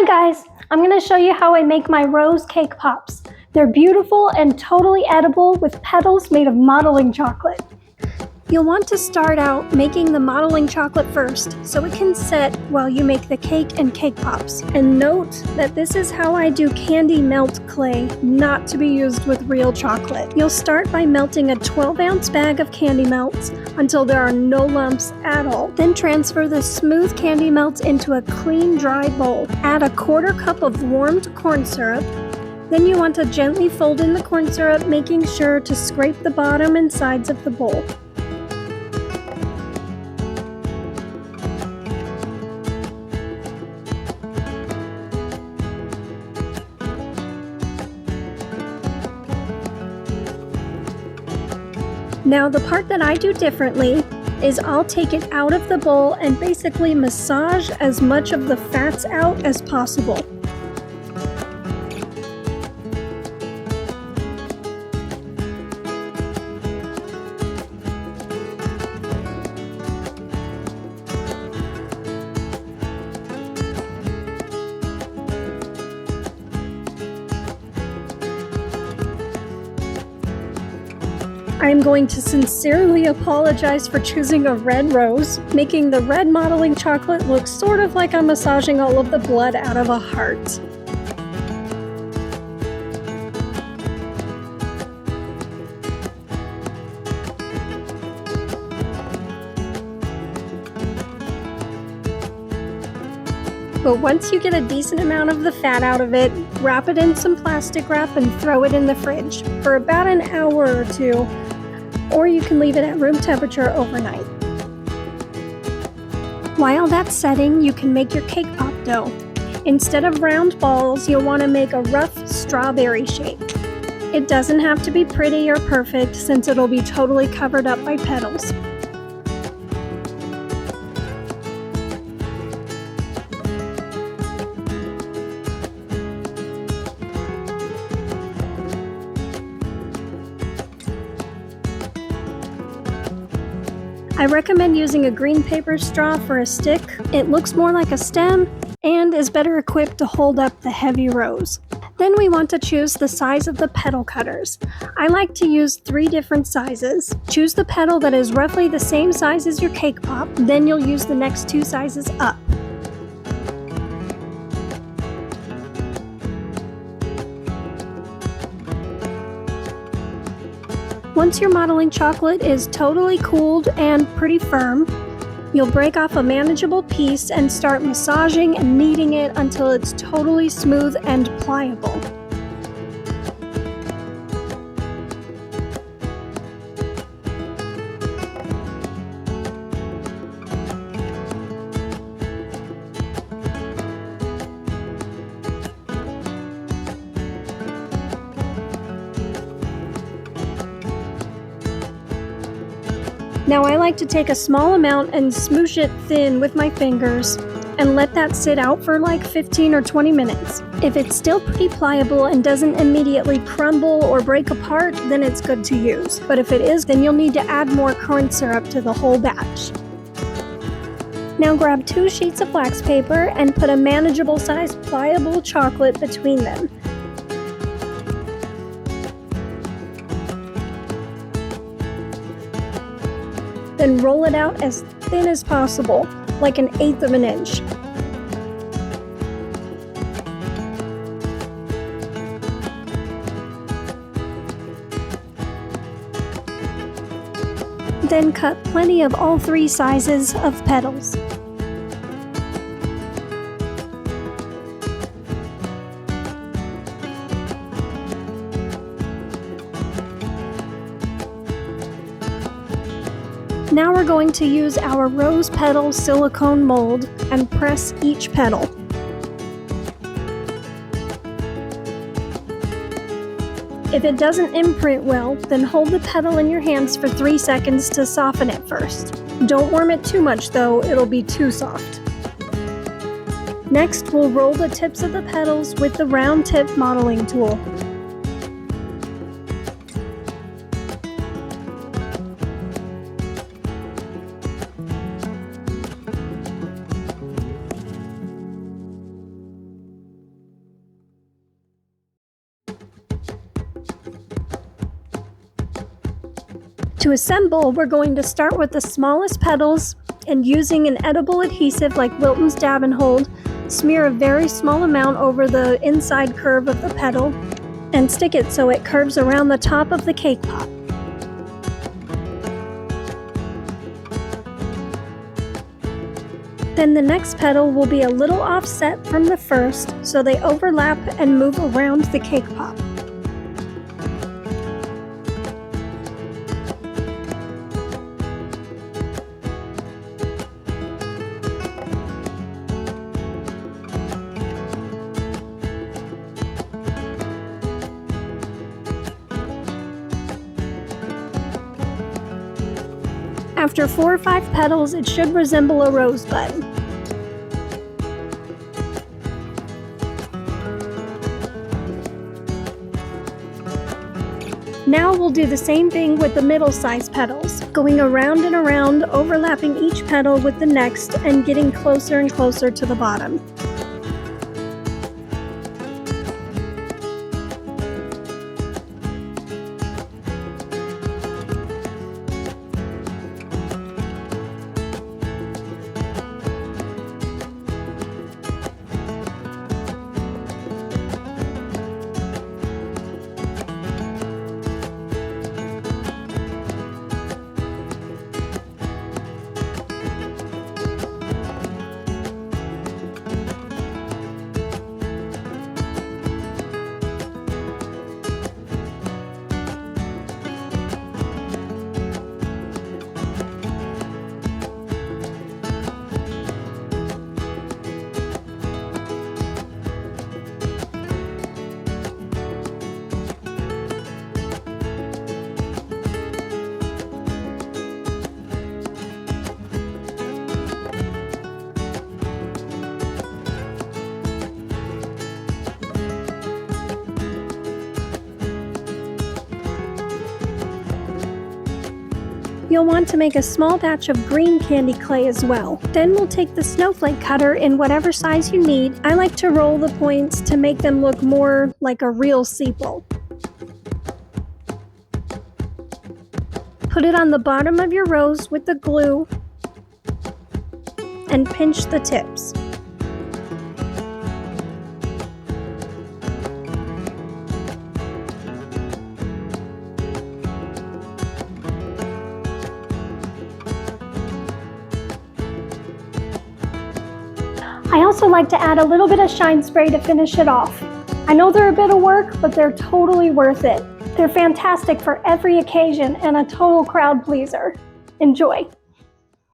Hi guys, I'm going to show you how I make my rose cake pops. They're beautiful and totally edible with petals made of modeling chocolate. You'll want to start out making the modeling chocolate first so it can set while you make the cake and cake pops. And note that this is how I do candy melt clay, not to be used with real chocolate. You'll start by melting a 12-ounce bag of candy melts until there are no lumps at all. Then transfer the smooth candy melts into a clean, dry bowl. Add a 1/4 cup of warmed corn syrup. Then you want to gently fold in the corn syrup, making sure to scrape the bottom and sides of the bowl. Now the part that I do differently is I'll take it out of the bowl and basically massage as much of the fats out as possible. I'm going to sincerely apologize for choosing a red rose, making the red modeling chocolate look sort of like I'm massaging all of the blood out of a heart. But once you get a decent amount of the fat out of it, wrap it in some plastic wrap and throw it in the fridge for about an hour or two, or you can leave it at room temperature overnight. While that's setting, you can make your cake pop dough. Instead of round balls, you'll want to make a rough strawberry shape. It doesn't have to be pretty or perfect since it'll be totally covered up by petals. I recommend using a green paper straw for a stick. It looks more like a stem and is better equipped to hold up the heavy rose. Then we want to choose the size of the petal cutters. I like to use 3 different sizes. Choose the petal that is roughly the same size as your cake pop, then you'll use the next 2 sizes up. Once your modeling chocolate is totally cooled and pretty firm, you'll break off a manageable piece and start massaging and kneading it until it's totally smooth and pliable. Now I like to take a small amount and smoosh it thin with my fingers and let that sit out for like 15 or 20 minutes. If it's still pretty pliable and doesn't immediately crumble or break apart, then it's good to use. But if it is, then you'll need to add more corn syrup to the whole batch. Now grab 2 sheets of wax paper and put a manageable sized pliable chocolate between them. Then roll it out as thin as possible, like 1/8 of an inch. Then cut plenty of all 3 sizes of petals. Now we're going to use our rose petal silicone mold and press each petal. If it doesn't imprint well, then hold the petal in your hands for 3 seconds to soften it first. Don't warm it too much though, it'll be too soft. Next, we'll roll the tips of the petals with the round tip modeling tool. To assemble, we're going to start with the smallest petals and using an edible adhesive like Wilton's Dab and Hold, smear a very small amount over the inside curve of the petal and stick it so it curves around the top of the cake pop. Then the next petal will be a little offset from the first so they overlap and move around the cake pop. After 4 or 5 petals, it should resemble a rosebud. Now we'll do the same thing with the middle-sized petals, going around and around, overlapping each petal with the next and getting closer and closer to the bottom. You'll want to make a small batch of green candy clay as well. Then we'll take the snowflake cutter in whatever size you need. I like to roll the points to make them look more like a real sepal. Put it on the bottom of your rose with the glue and pinch the tips. I also like to add a little bit of shine spray to finish it off. I know they're a bit of work, but they're totally worth it. They're fantastic for every occasion and a total crowd pleaser. Enjoy!